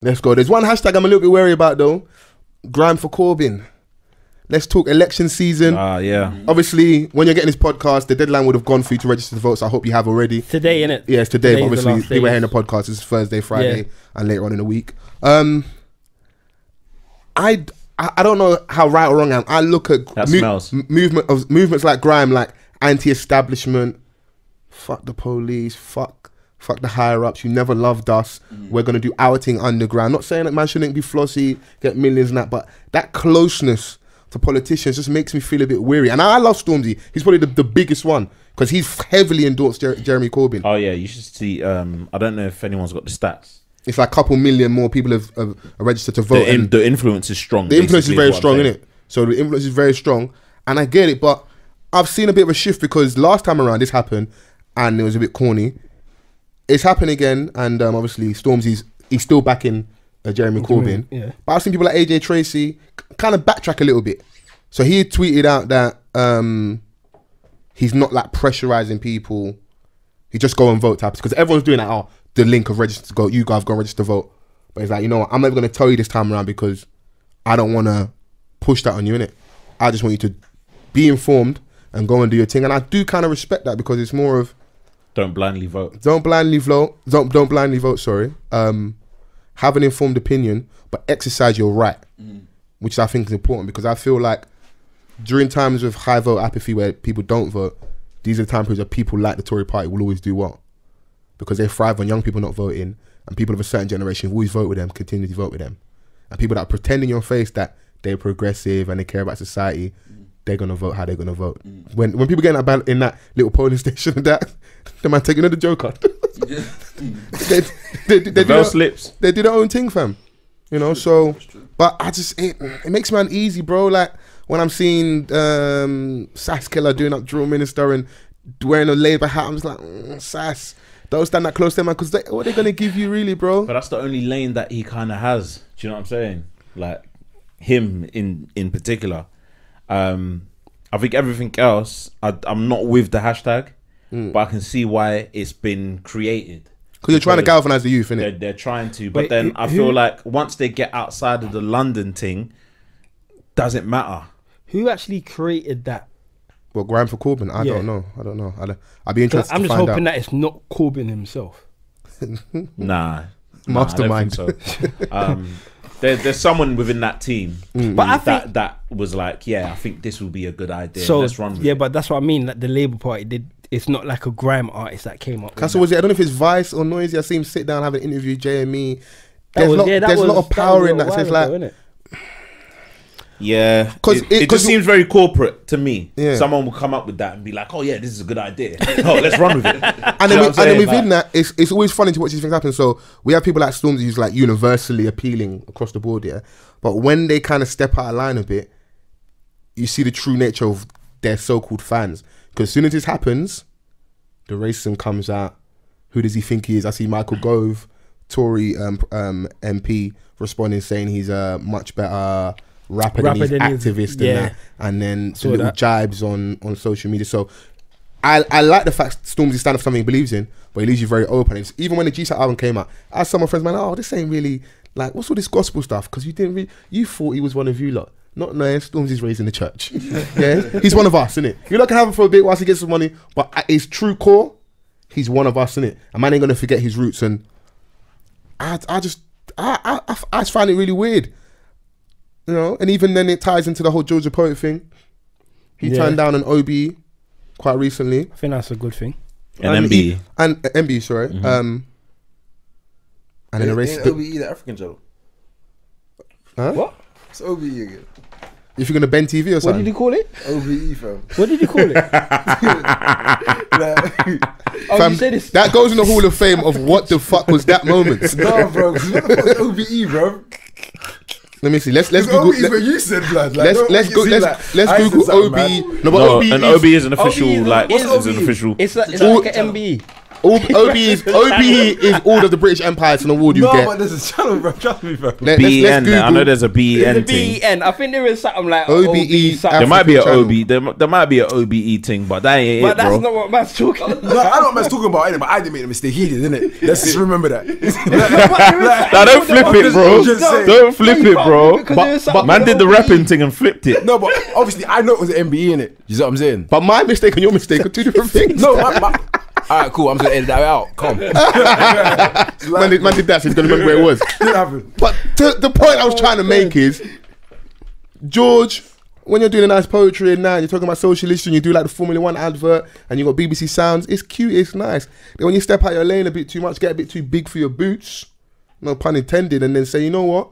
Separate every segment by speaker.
Speaker 1: Let's go. There's one hashtag I'm a little bit wary about though. Grime for Corbyn. Let's talk election season.
Speaker 2: Yeah.
Speaker 1: Obviously, when you're getting this podcast, the deadline would have gone for you to register to vote. So I hope you have already.
Speaker 3: Today, innit?
Speaker 1: Yeah, it's today. But obviously,
Speaker 3: they
Speaker 1: were hearing the podcast. It's Thursday, Friday, and later on in the week. I don't know how right or wrong I am. I look at movements like Grime, like anti-establishment. Fuck the police. Fuck the higher ups. You never loved us. We're gonna do our thing underground. Not saying that man shouldn't be flossy, get millions and that, but that closeness to politicians just makes me feel a bit weary. And I love Stormzy. He's probably the biggest one because he's heavily endorsed Jeremy Corbyn.
Speaker 2: Oh yeah, you should see. I don't know if anyone's got the stats.
Speaker 1: It's like a couple million more people have registered to vote.
Speaker 2: The influence is strong.
Speaker 1: The influence is very strong, isn't it? So the influence is very strong, and I get it. But I've seen a bit of a shift because last time around this happened, and it was a bit corny. It's happened again, and obviously Stormzy's he's still backing Jeremy Corbyn.
Speaker 3: Yeah.
Speaker 1: But I've seen people like AJ Tracy kind of backtrack a little bit. So he tweeted out that he's not like pressurizing people. He just go and vote type because everyone's doing that. Oh, the link of register to go. You guys go and register to vote. But it's like, you know what? I'm never going to tell you this time around because I don't want to push that on you, innit? I just want you to be informed and go and do your thing. And I do kind of respect that because it's more of
Speaker 2: don't blindly vote.
Speaker 1: Don't blindly vote. Don't blindly vote. Sorry. Have an informed opinion, but exercise your right, which I think is important because I feel like during times of high vote apathy where people don't vote, these are the time periods where people like the Tory party will always do what? Because they thrive on young people not voting, and people of a certain generation who always vote with them continue to vote with them, and people that are pretending in your face that they're progressive and they care about society, they're gonna vote how they're gonna vote. When people get in that little polling station and that, the man taking the joker. they do their own thing, fam. You know, so but I just it makes me uneasy, bro. Like when I'm seeing Sass Killer doing up drill minister and wearing a Labour hat, I'm just like, Sass, don't stand that close to them, man, because what are they gonna give you, really, bro?
Speaker 2: But that's the only lane that he kind of has. Do you know what I'm saying? Like him in particular. I think everything else, I'm not with the hashtag, but I can see why it's been created. Because
Speaker 1: you're trying to galvanise the youth, innit?
Speaker 2: They're trying to, but then I feel like once they get outside of the London thing, doesn't matter.
Speaker 3: Who actually created that?
Speaker 1: Well, Grime for Corbyn, I don't know. I'd be interested to find out.
Speaker 3: I'm just hoping that it's not Corbyn himself.
Speaker 2: Nah.
Speaker 1: Mastermind.
Speaker 2: I don't think so. There's someone within that team, but I think that was like, yeah, I think this will be a good idea. So let's run with it.
Speaker 3: But that's what I mean. Like the Labour Party did. It's not like a Grime artist that came up.
Speaker 1: Castle was it? I don't know if it's Vice or Noisy. I see him sit down, have an interview. JME. There's a lot of power in that. So it's like,
Speaker 2: yeah, because it just seems very corporate to me. Yeah. Someone will come up with that and be like, "Oh yeah, this is a good idea. Oh, let's run with it."
Speaker 1: And then within that, it's always funny to watch these things happen. So we have people like Stormzy who's like universally appealing across the board, yeah. But when they kind of step out of line a bit, you see the true nature of their so-called fans. Because as soon as this happens, the racism comes out. Who does he think he is? I see Michael Gove, Tory MP, responding saying he's a much better rapper than he's activist and that, and then the little jibes on social media. So I like the fact Stormzy stand up for something he believes in, but he leaves you very open. It's, even when the G-Side album came out, I asked some of my friends, man, oh, this ain't really like, what's all this gospel stuff? Because you thought he was one of you lot. Not knowing Stormzy's raised in the church. Yeah, he's one of us, innit? You're not gonna have him for a bit whilst he gets some money, but at his true core, he's one of us, innit? A man ain't gonna forget his roots, and I just find it really weird. You know, and even then it ties into the whole Georgia Poet thing. He turned down an OBE quite recently.
Speaker 3: I think that's a good thing.
Speaker 2: An MBE.
Speaker 1: And MBE, sorry. And then the race.
Speaker 4: OBE, the African channel.
Speaker 1: Huh?
Speaker 3: What?
Speaker 4: It's OBE again.
Speaker 1: If you're gonna bend TV or something.
Speaker 3: What did you call it?
Speaker 4: OBE, fam.
Speaker 3: What did you call it?
Speaker 1: Fam, you said that goes in the Hall of Fame of what the fuck was that moment.
Speaker 4: No, bro. What the fuck is OBE, bro?
Speaker 1: Let me see. Let's Google.
Speaker 4: What you said, blood. Like,
Speaker 1: let's Google OBE.
Speaker 2: No, an OBE is an official. Like, it's an official.
Speaker 3: It's like an MBE.
Speaker 1: OBE is all of the British Empire. It's an award you
Speaker 4: No,
Speaker 1: get.
Speaker 4: but there's a channel, bro. Trust me, bro.
Speaker 1: Let's
Speaker 2: BEN. I know
Speaker 1: Google
Speaker 2: there's a
Speaker 3: The
Speaker 2: BEN thing.
Speaker 3: BEN. I think there is something like
Speaker 1: OBE.
Speaker 3: something.
Speaker 2: There might be an
Speaker 1: African
Speaker 2: OB. There might be an OBE thing, but that ain't
Speaker 3: But
Speaker 2: it,
Speaker 3: that's
Speaker 2: bro.
Speaker 3: not what man's talking about.
Speaker 4: No, I know what man's talking about, innit? But I didn't make the mistake. He did, innit? Let's just remember that.
Speaker 2: Nah, don't flip it, bro.
Speaker 4: I'm just saying.
Speaker 2: Don't flip it, bro.
Speaker 3: Because there is
Speaker 2: But
Speaker 3: something
Speaker 2: man did the
Speaker 3: OBE.
Speaker 2: rapping thing and flipped it.
Speaker 4: No, but obviously I know it was an MBE, innit? You know what I'm saying?
Speaker 1: But my mistake and your mistake are two different things.
Speaker 4: No, alright, cool. I'm just gonna edit that out. Come.
Speaker 1: man did that, so he's gonna remember where it was.
Speaker 4: Didn't happen.
Speaker 1: But the point I was trying to make is, George, when you're doing a nice poetry and now you're talking about social issues and you do like the Formula 1 advert and you got BBC Sounds, it's cute, it's nice. Then when you step out your lane a bit too much, get a bit too big for your boots, no pun intended, and then say, you know what,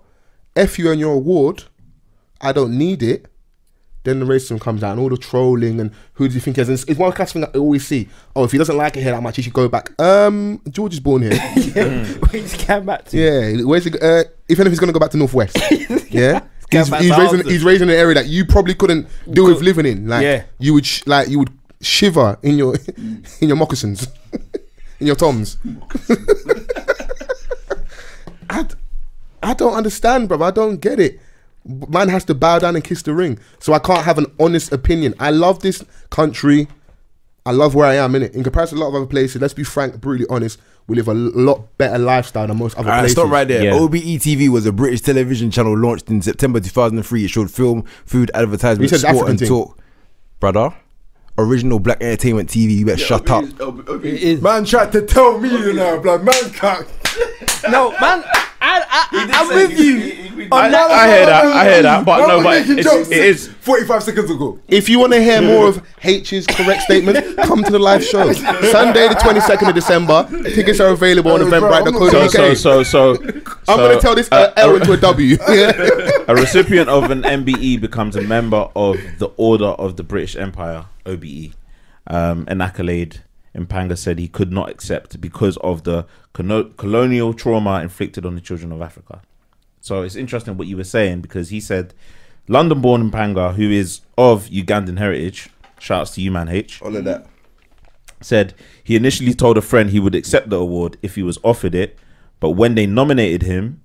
Speaker 1: F you and your award, I don't need it. Then the racism comes out and all the trolling and who do you think is? And it's one class thing I always see. Oh, if he doesn't like it here that much, he should go back. George is born here.
Speaker 3: We just came back to.
Speaker 1: Yeah, where's he? If anything, he's gonna go back to Northwest. Yeah,
Speaker 3: Go back to Alston.
Speaker 1: he's raised in an area that you probably couldn't deal with living in. Like,
Speaker 3: Yeah.
Speaker 1: you would shiver in your moccasins, in your toms. I don't understand, bro. I don't get it. Man has to bow down and kiss the ring, so I can't have an honest opinion. I love this country. I love where I am in it. In comparison to a lot of other places, let's be frank, brutally honest, we live a lot better lifestyle than most other places.
Speaker 4: Stop right there.
Speaker 2: Yeah.
Speaker 4: OBE TV was a British television channel launched in September 2003. It showed film, food, advertisement,
Speaker 1: You said
Speaker 4: sport,
Speaker 1: African
Speaker 4: and
Speaker 1: thing.
Speaker 4: talk. Brother, original black entertainment TV. You better shut up.
Speaker 3: It is.
Speaker 4: Man tried to tell me, you know, blood. Man can't.
Speaker 3: No, man, I'm with you.
Speaker 2: I hear that, but no, but it is.
Speaker 4: 45 seconds ago.
Speaker 1: If you want to hear more of H's correct statement, come to the live show. Sunday the 22nd of December. Tickets are available on eventbrite.co.uk.
Speaker 2: So
Speaker 1: I'm going to tell this L into a W.
Speaker 2: a recipient of an MBE becomes a member of the Order of the British Empire, OBE. An accolade Mpanga said he could not accept because of the colonial trauma inflicted on the children of Africa. So it's interesting what you were saying, because he said London-born Mpanga, who is of Ugandan heritage, shouts to you, man, H,
Speaker 4: All of that.
Speaker 2: said he initially told a friend he would accept the award if he was offered it, but when they nominated him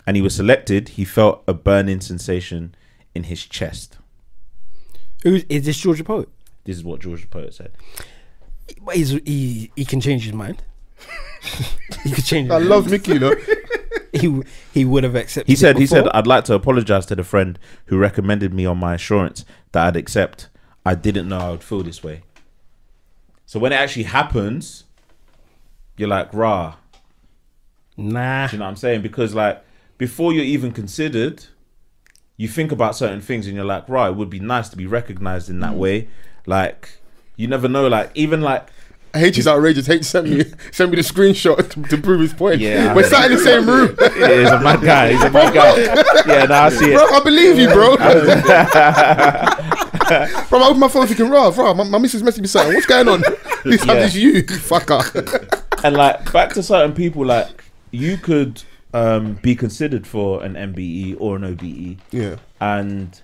Speaker 2: and he was selected, he felt a burning sensation in his chest.
Speaker 3: Is this George the Poet?
Speaker 2: This is what George the Poet said.
Speaker 3: But he can change his mind. He could change.
Speaker 1: I love Mikky, you know.
Speaker 3: He would have accepted.
Speaker 2: He said,
Speaker 3: before.
Speaker 2: I'd like to apologize to the friend who recommended me on my assurance that I'd accept. I didn't know I would feel this way. So when it actually happens, you're like, rah.
Speaker 3: Nah.
Speaker 2: Do you know what I'm saying? Because like before you're even considered, you think about certain things and you're like, right, it would be nice to be recognized in that way. Like, you never know, like even like
Speaker 1: H is outrageous. H sent me the screenshot to prove his point.
Speaker 2: Yeah,
Speaker 1: we're sat in the same room.
Speaker 2: he's a mad guy. He's a mad guy. Yeah, no, I see
Speaker 1: Bro,
Speaker 2: it.
Speaker 1: I believe you, bro. Bro, I open my phone thinking, bro, my missus messaged me something. What's going on? This time it's you, fucker.
Speaker 2: And like back to certain people, like you could be considered for an MBE or an OBE.
Speaker 1: Yeah.
Speaker 2: And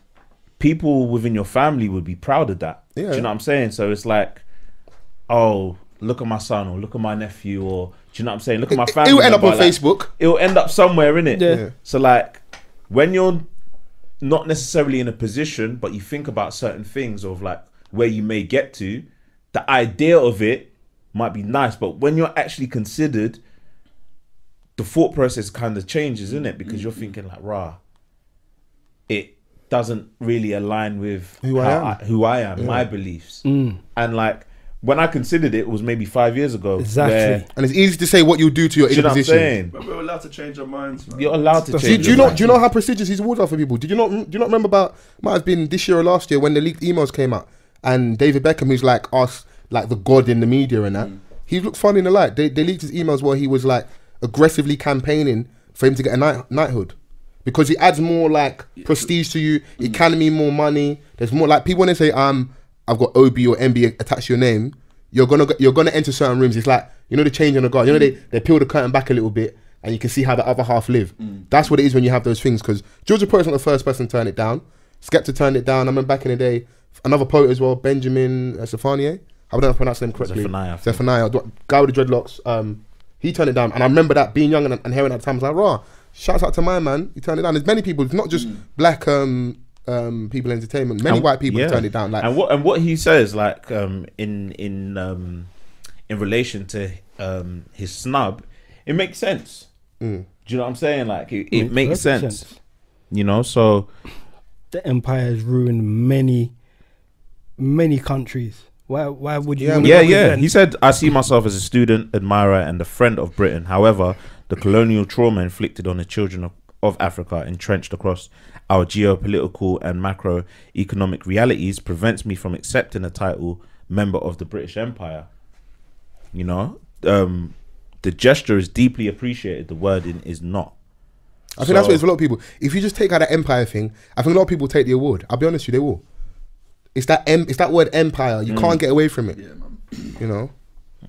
Speaker 2: people within your family would be proud of that.
Speaker 1: Yeah.
Speaker 2: Do you know what I'm saying? So it's like, oh, look at my son, or look at my nephew, or do you know what I'm saying? Look at my family.
Speaker 1: It will end up on
Speaker 2: member, like,
Speaker 1: Facebook.
Speaker 2: It'll end up somewhere, innit?
Speaker 3: Yeah.
Speaker 2: So like when you're not necessarily in a position, but you think about certain things of like where you may get to, the idea of it might be nice, but when you're actually considered, the thought process kind of changes, isn't it? Because you're thinking like, rah, it doesn't really align with
Speaker 1: who I am,
Speaker 2: yeah. My beliefs. And like when I considered it, it was maybe 5 years ago.
Speaker 3: Exactly.
Speaker 2: where-
Speaker 1: And it's easy to say what you'll do to your
Speaker 2: do you know what I'm
Speaker 1: position.
Speaker 2: saying?
Speaker 5: But we're allowed to change our minds, man.
Speaker 2: You're allowed to
Speaker 3: Do-
Speaker 2: change.
Speaker 1: Do you
Speaker 2: your
Speaker 1: know?
Speaker 2: mind.
Speaker 1: Do you know how prestigious his awards are for people? Do you not remember about? Might have been this year or last year when the leaked emails came out, and David Beckham, who's like us, like the god in the media and that, he looked funny in the light. They leaked his emails where he was like aggressively campaigning for him to get a knighthood, because he adds more like prestige to you. It can mean more money. There's more like people when they say I've got OB or MBE attached to your name. You're gonna enter certain rooms. It's like, you know, the change on the guard. You know, they peel the curtain back a little bit and you can see how the other half live. That's what it is when you have those things. Because George the Poet's not the first person to turn it down. Skepta turned it down. I remember back in the day, another poet as well, Benjamin Stefanier. I don't know if I pronounced him correctly.
Speaker 2: Zephaniah.
Speaker 1: Guy with the dreadlocks. He turned it down, and I remember that being young and hearing that at the time. I was like, raw. Shouts out to my man. He turned it down. There's many people. It's not just black people in entertainment. Many white people turned it down. Like,
Speaker 2: and what he says, like in relation to his snub, it makes sense. Do you know what I'm saying? Like it makes sense. You know, so
Speaker 3: the empire has ruined many countries. Why would you?
Speaker 2: Yeah. He said, "I see myself as a student, admirer, and a friend of Britain. However, the colonial trauma inflicted on the children of Africa, entrenched across our geopolitical and macroeconomic realities, prevents me from accepting the title member of the British Empire." You know, the gesture is deeply appreciated. The wording is not.
Speaker 1: I think that's what it's for a lot of people. If you just take out that empire thing, I think a lot of people take the award. I'll be honest with you, they will. It's that word empire. You can't get away from it. Yeah, man. You know?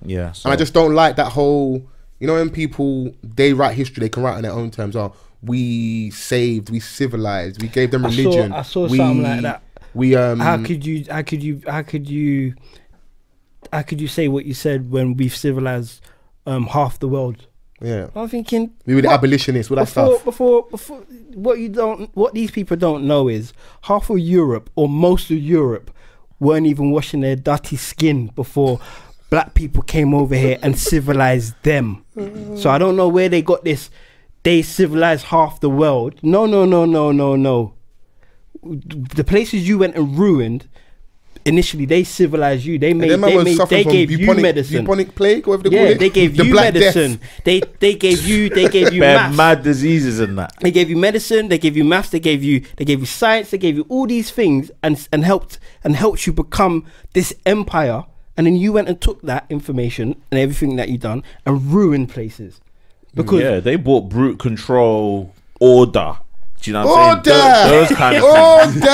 Speaker 2: Yeah. So.
Speaker 1: And I just don't like that whole, you know, when people, they write history, they can write on their own terms. Oh, we saved, we civilized, we gave them religion.
Speaker 3: I saw something like that. How could you say what you said when we've civilized half the world?
Speaker 1: Yeah.
Speaker 3: I'm thinking
Speaker 1: we were the abolitionists, all that stuff.
Speaker 3: Before what these people don't know is half of Europe or most of Europe weren't even washing their dirty skin before black people came over here and civilized them. So I don't know where they got this. They civilized half the world. No. The places you went and ruined, initially they civilized you. They gave you medicine.
Speaker 1: Bubonic plague, whatever they call it.
Speaker 3: They gave you medicine. They gave you maths.
Speaker 2: Mad diseases and that.
Speaker 3: They gave you medicine. They gave you maths. They gave you science. They gave you all these things and helped you become this empire. And then you went and took that information and everything that you done and ruined places. Because
Speaker 2: they brought brute control, order. Do you know what I'm saying? Those kind of things.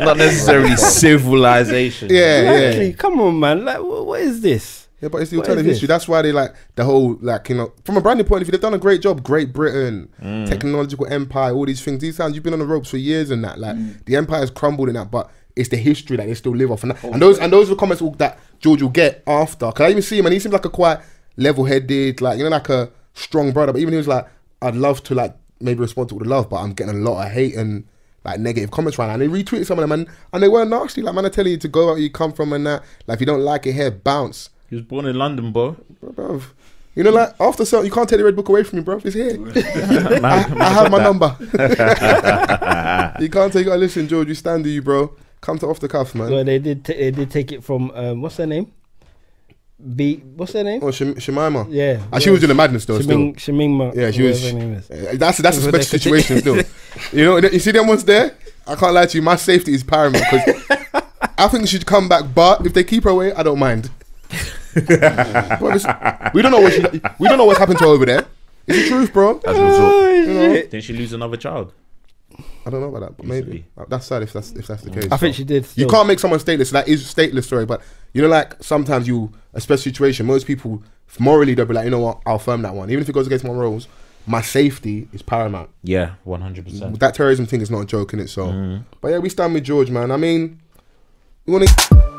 Speaker 2: Not necessarily civilization.
Speaker 3: Exactly. Come on, man. Like, what is this?
Speaker 1: Yeah, but it's the alternative history. That's why they like the whole, like, you know, from a branding point of view, they've done a great job. Great Britain, technological empire, all these things. These times you've been on the ropes for years and that. Like the empire's crumbled in that, but it's the history that they still live off. And those are the comments that George will get after. Cause I even see him and he seems like a quite level-headed, like, you know, like a strong brother. But even he was like, I'd love to like maybe respond to all the love, but I'm getting a lot of hate and like negative comments right now. And they retweeted some of them and they weren't nasty. Like, man, I tell you to go out where you come from and that. Like, if you don't like it here, bounce.
Speaker 2: He was born in London, bro.
Speaker 1: You know, like, after certain, you can't take the red book away from me, bro. It's here. I have my number. You can't take it. Listen, George, we stand to you, bro. Come to Off the Cuff, man.
Speaker 3: Well, they did take it from what's her name? What's her name?
Speaker 1: Oh, Shemima.
Speaker 3: Yeah.
Speaker 1: She was in the madness though.
Speaker 3: Shemima.
Speaker 1: Yeah, she was. Her name is. That's a special situation still. You know, you see them ones there. I can't lie to you. My safety is paramount because I think she should come back. But if they keep her away, I don't mind. We don't know what's happened to her over there. It's the truth, bro.
Speaker 2: As a result, you know? Didn't she lose another child?
Speaker 1: I don't know about that, but maybe that's sad if that's the case.
Speaker 3: I think she did.
Speaker 1: You can't make someone stateless. That is stateless, sorry, but you know, like sometimes a special situation. Most people morally they'll be like, you know what, I'll firm that one, even if it goes against my rules. My safety is paramount.
Speaker 2: Yeah, 100%.
Speaker 1: That terrorism thing is not a joke in it. So, but yeah, we stand with George, man. I mean, we want to.